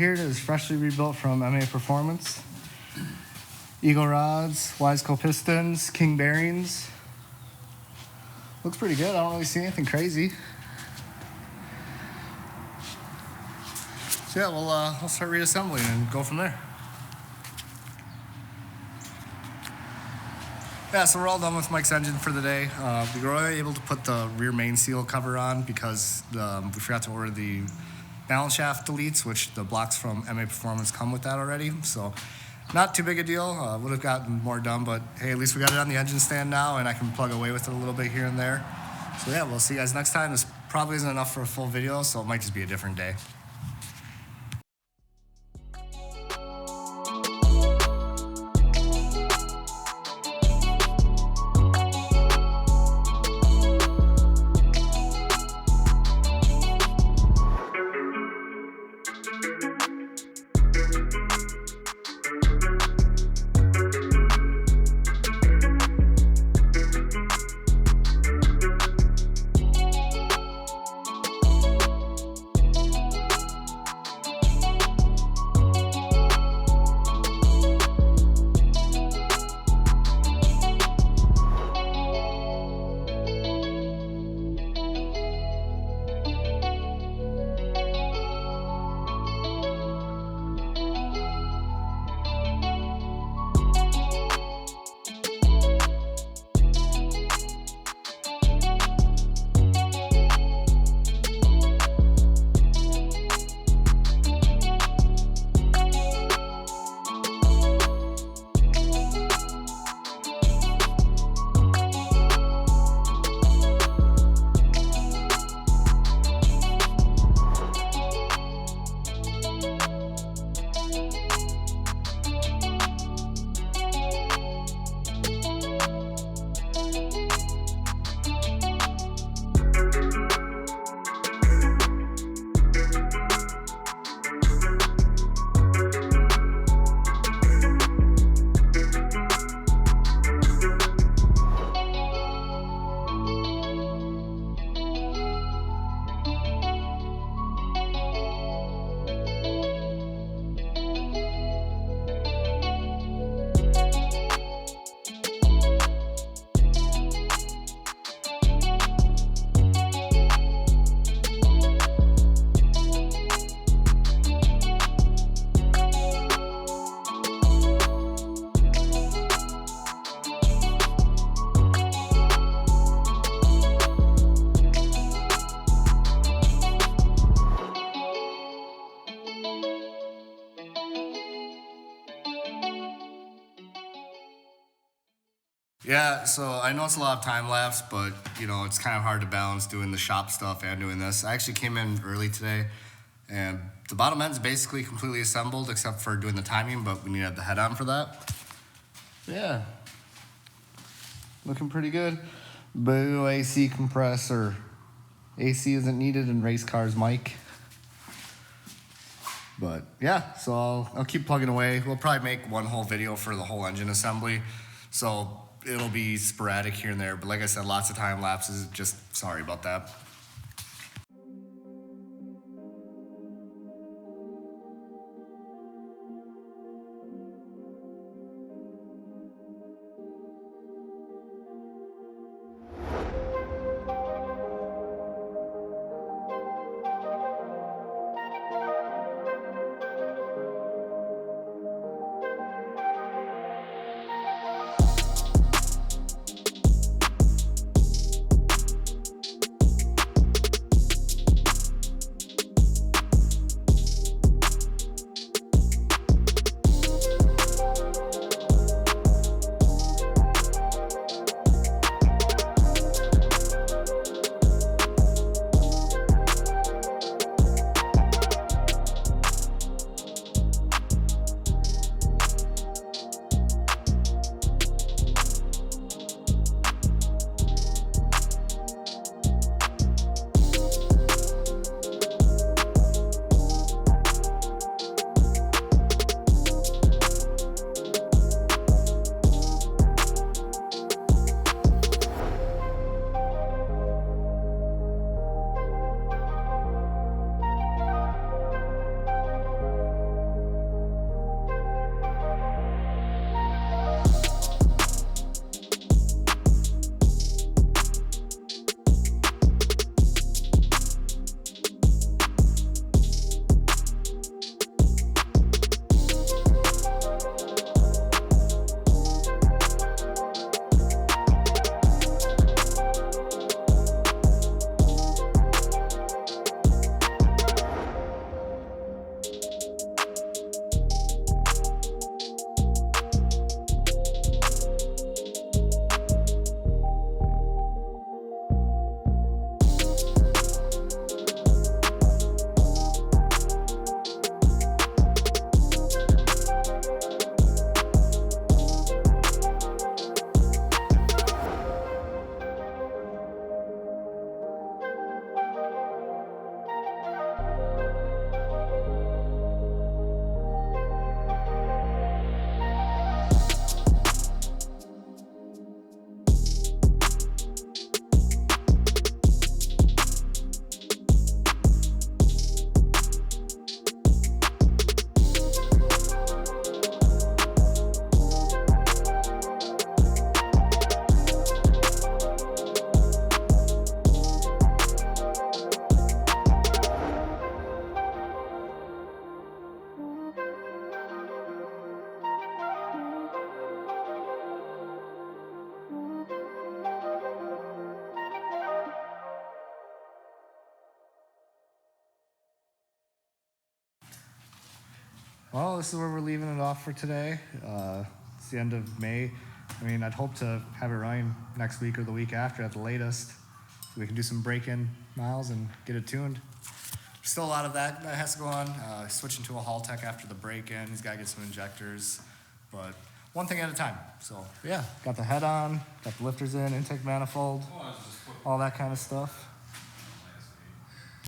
here is freshly rebuilt from MAPerformance. Eagle rods, Wiseco pistons, King bearings. Looks pretty good. I don't really see anything crazy. So yeah, we'll start reassembling and go from there. Yeah, so we're all done with Mike's engine for the day. We were only able to put the rear main seal cover on because we forgot to order the balance shaft deletes, which the blocks from MAPerformance come with that already. So not too big a deal. Would have gotten more done, but hey, at least we got it on the engine stand now, and I can plug away with it a little bit here and there. So yeah, we'll see you guys next time. This probably isn't enough for a full video, so it might just be a different day. Yeah, so I know it's a lot of time lapse, but you know, it's kind of hard to balance doing the shop stuff and doing this. I actually came in early today, and the bottom end's basically completely assembled except for doing the timing, but we need to have the head on for that. Yeah, looking pretty good. Boo, AC compressor. AC isn't needed in race cars, Mike. But yeah, so I'll keep plugging away. We'll probably make one whole video for the whole engine assembly. So it'll be sporadic here and there, but like I said, lots of time lapses. Just sorry about that. Well, this is where we're leaving it off for today. It's the end of May. I mean, I'd hope to have it running next week or the week after at the latest, so we can do some break-in miles and get it tuned. Still a lot of that has to go on. Switching to a haltech after the break-in. He's got to get some injectors, but one thing at a time. So yeah, got the head on, got the lifters in, intake manifold, all that kind of stuff.